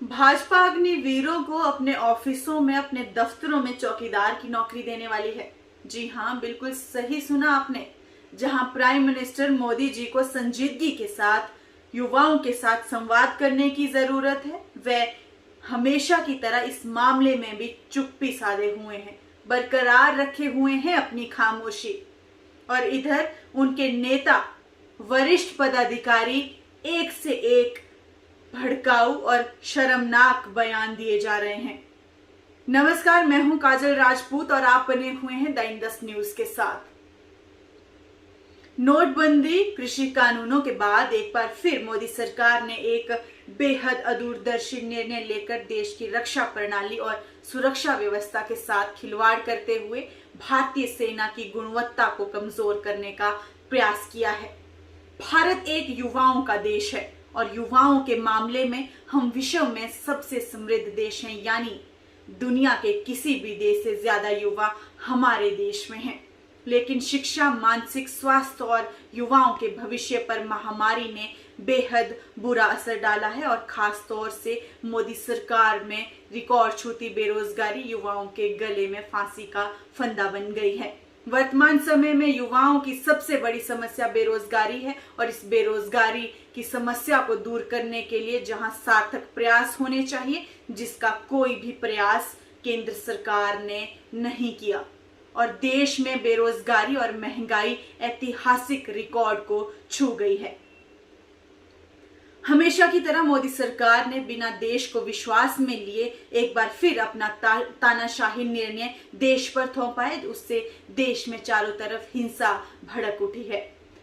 भाजपा अग्निवीरों को अपने ऑफिसों में, अपने दफ्तरों में चौकीदार की नौकरी देने वाली है। जी हाँ, बिल्कुल सही सुना आपने। जहां प्राइम मिनिस्टर मोदी जी को संजीदगी के साथ युवाओं के साथ संवाद करने की जरूरत है, वे हमेशा की तरह इस मामले में भी चुप्पी साधे हुए हैं, बरकरार रखे हुए हैं अपनी खामोशी। और इधर उनके नेता, वरिष्ठ पदाधिकारी एक से एक भड़काऊ और शर्मनाक बयान दिए जा रहे हैं। नमस्कार, मैं हूं काजल राजपूत और आप बने हुए हैं द इंडस न्यूज के साथ। नोटबंदी, कृषि कानूनों के बाद एक बार फिर मोदी सरकार ने एक बेहद अदूरदर्शी निर्णय लेकर देश की रक्षा प्रणाली और सुरक्षा व्यवस्था के साथ खिलवाड़ करते हुए भारतीय सेना की गुणवत्ता को कमजोर करने का प्रयास किया है। भारत एक युवाओं का देश है और युवाओं के मामले में हम विश्व में सबसे समृद्ध देश हैं, यानी दुनिया के किसी भी देश से ज्यादा युवा हमारे देश में हैं। लेकिन शिक्षा, मानसिक स्वास्थ्य और युवाओं के भविष्य पर महामारी ने बेहद बुरा असर डाला है और खास तौर से मोदी सरकार में रिकॉर्ड छूती बेरोजगारी युवाओं के गले में फांसी का फंदा बन गई है। वर्तमान समय में युवाओं की सबसे बड़ी समस्या बेरोजगारी है और इस बेरोजगारी की समस्या को दूर करने के लिए जहां सार्थक प्रयास होने चाहिए, जिसका कोई भी प्रयास केंद्र सरकार ने नहीं किया और देश में बेरोजगारी और महंगाई ऐतिहासिक रिकॉर्ड को छू गई है। हमेशा की तरह मोदी सरकार ने बिना देश को विश्वास में लिए एक बार फिर अपना तानाशाही निर्णय देश पर थोपा है। उससे देश में चारों तरफ हिंसा भड़क उठी है,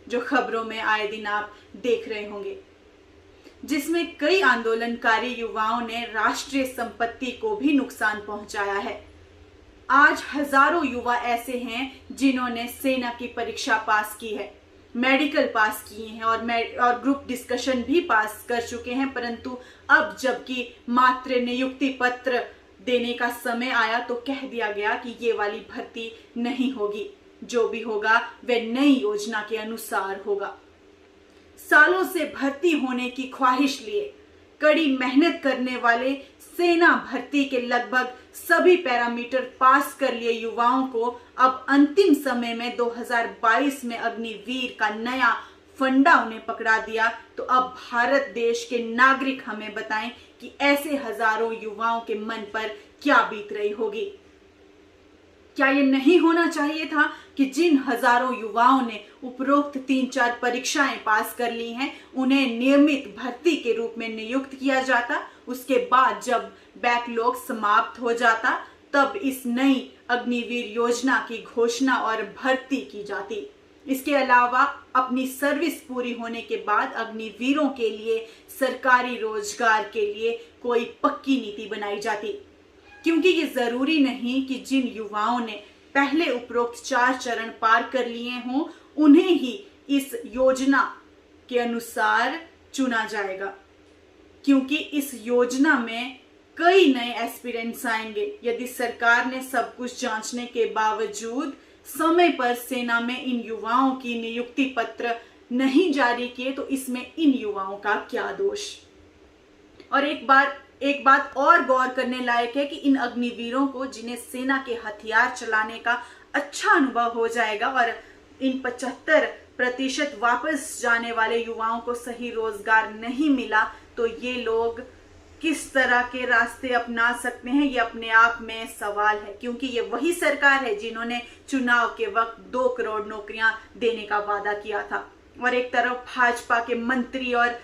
जो खबरों में आए दिन आप देख रहे होंगे, जिसमें कई आंदोलनकारी युवाओं ने राष्ट्रीय संपत्ति को भी नुकसान पहुंचाया है। आज हजारों युवा ऐसे हैं जिन्होंने सेना की परीक्षा पास की है, मेडिकल पास किए हैं और ग्रुप डिस्कशन भी पास कर चुके हैं, परंतु अब जबकि मात्र नियुक्ति पत्र देने का समय आया तो कह दिया गया कि ये वाली भर्ती नहीं होगी, जो भी होगा वह नई योजना के अनुसार होगा। सालों से भर्ती होने की ख्वाहिश लिए कड़ी मेहनत करने वाले सेना भर्ती के लगभग सभी पैरामीटर पास कर लिए युवाओं को अब अंतिम समय में 2022 में अग्निवीर का नया फंडा उन्हें पकड़ा दिया। तो अब भारत देश के नागरिक हमें बताएं कि ऐसे हजारों युवाओं के मन पर क्या बीत रही होगी। क्या ये नहीं होना चाहिए था कि जिन हजारों युवाओं ने उपरोक्त 3-4 परीक्षाएं पास कर ली हैं, उन्हें नियमित भर्ती के रूप में नियुक्त किया जाता, उसके बाद जब बैकलॉग समाप्त हो जाता तब इस नई अग्निवीर योजना की घोषणा और भर्ती की जाती। इसके अलावा अपनी सर्विस पूरी होने के बाद अग्निवीरों के लिए सरकारी रोजगार के लिए कोई पक्की नीति बनाई जाती, क्योंकि ये जरूरी नहीं कि जिन युवाओं ने पहले उपरोक्त 4 चरण पार कर लिए हों उन्हें ही इस योजना के अनुसार चुना जाएगा, क्योंकि इस योजना में कई नए एस्पिरेंट्स आएंगे। यदि सरकार ने सब कुछ जांचने के बावजूद समय पर सेना में इन युवाओं की नियुक्ति पत्र नहीं जारी किए तो इसमें इन युवाओं का क्या दोष। और एक बात और गौर करने लायक है कि इन अग्निवीरों को, जिन्हें सेना के हथियार चलाने का अच्छा अनुभव हो जाएगा और इन 75% वापस जाने वाले युवाओं को सही रोजगार नहीं मिला, तो ये लोग किस तरह के रास्ते अपना सकते हैं, ये अपने आप में सवाल है। क्योंकि ये वही सरकार है जिन्होंने चुनाव के वक्त 2 करोड़ नौकरियां देने का वादा किया था। और एक तरफ भाजपा के मंत्री और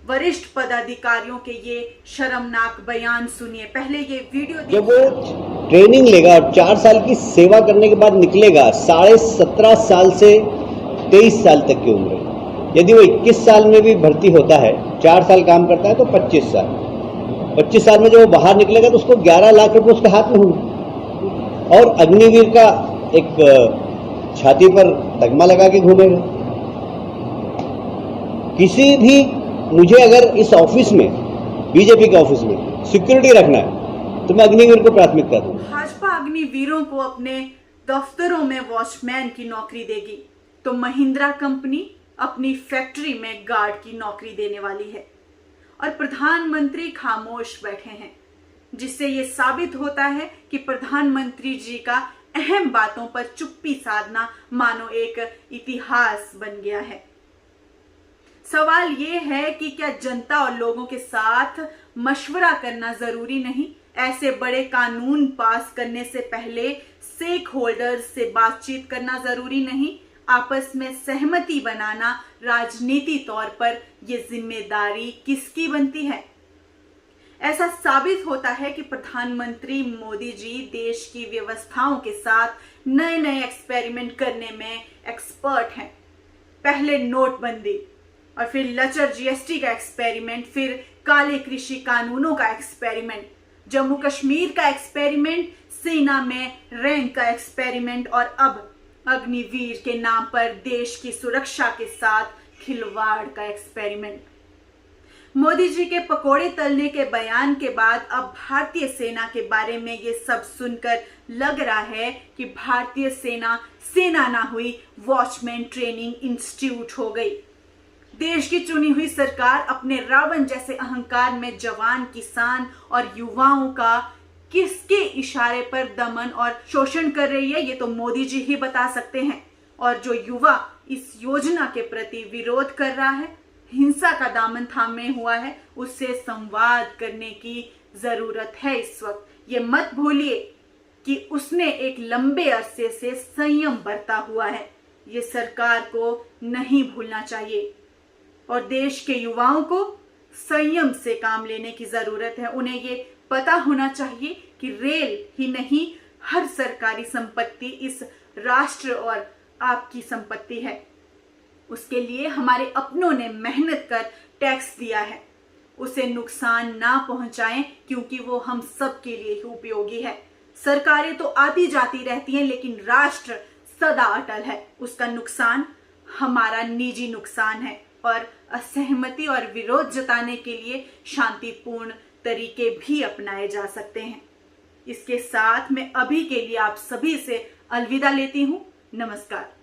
वरिष्ठ पदाधिकारियों के ये शर्मनाक बयान सुनिए। पहले ये वीडियो जब वो ट्रेनिंग लेगा और 4 साल की सेवा करने के बाद निकलेगा, 17.5 साल से 23 साल तक की उम्र, यदि वो 21 साल में भी भर्ती होता है, 4 साल काम करता है तो 25 साल में जब वो बाहर निकलेगा तो उसको 11 लाख रुपए उसके हाथ में होंगे और अग्निवीर का एक छाती पर तगमा लगा के घूमेगा। किसी भी, मुझे अगर इस ऑफिस में, बीजेपी के ऑफिस में सिक्योरिटी रखना है तो मैं अग्निवीर को प्राथमिकता दूं। भाजपा अग्निवीरों को अपने दफ्तरों में वॉचमैन की नौकरी देगी तो महिंद्रा कंपनी अपनी फैक्ट्री में गार्ड की नौकरी देने वाली है। और प्रधानमंत्री खामोश बैठे हैं, जिससे ये साबित होता है कि प्रधानमंत्री जी का अहम बातों पर चुप्पी साधना मानो एक इतिहास बन गया है। सवाल ये है कि क्या जनता और लोगों के साथ मशवरा करना जरूरी नहीं? ऐसे बड़े कानून पास करने से पहले स्टेक होल्डर्स से बातचीत करना जरूरी नहीं? आपस में सहमति बनाना राजनीति तौर पर यह जिम्मेदारी किसकी बनती है? ऐसा साबित होता है कि प्रधानमंत्री मोदी जी देश की व्यवस्थाओं के साथ नए नए एक्सपेरिमेंट करने में एक्सपर्ट हैं। पहले नोटबंदी और फिर लचर जीएसटी का एक्सपेरिमेंट, फिर काले कृषि कानूनों का एक्सपेरिमेंट, जम्मू कश्मीर का एक्सपेरिमेंट, सेना में रैंक का एक्सपेरिमेंट और अब अग्निवीर के नाम पर देश की सुरक्षा के साथ खिलवाड़ का एक्सपेरिमेंट। मोदी जी के पकोड़े तलने के बयान के बाद अब भारतीय सेना के बारे में ये सब सुनकर लग रहा है कि भारतीय सेना सेना ना हुई, वॉचमैन ट्रेनिंग इंस्टीट्यूट हो गई। देश की चुनी हुई सरकार अपने रावण जैसे अहंकार में जवान, किसान और युवाओं का किसके इशारे पर दमन और शोषण कर रही है, ये तो मोदी जी ही बता सकते हैं। और जो युवा इस योजना के प्रति विरोध कर रहा है, हिंसा का दामन थामे हुआ है, उससे संवाद करने की जरूरत है इस वक्त। ये मत भूलिए कि उसने एक लंबे अरसे से संयम बरता हुआ है। ये सरकार को नहीं भूलना चाहिए और देश के युवाओं को संयम से काम लेने की जरूरत है। उन्हें ये पता होना चाहिए कि रेल ही नहीं, हर सरकारी संपत्ति इस राष्ट्र और आपकी संपत्ति है। उसके लिए हमारे अपनों ने मेहनत कर टैक्स दिया है, उसे नुकसान ना पहुंचाएं क्योंकि वो हम सब के लिए ही उपयोगी है। सरकारें तो आती जाती रहती हैं लेकिन राष्ट्र सदा अटल है। उसका नुकसान हमारा निजी नुकसान है और असहमति और विरोध जताने के लिए शांतिपूर्ण तरीके भी अपनाए जा सकते हैं। इसके साथ मैं अभी के लिए आप सभी से अलविदा लेती हूँ। नमस्कार।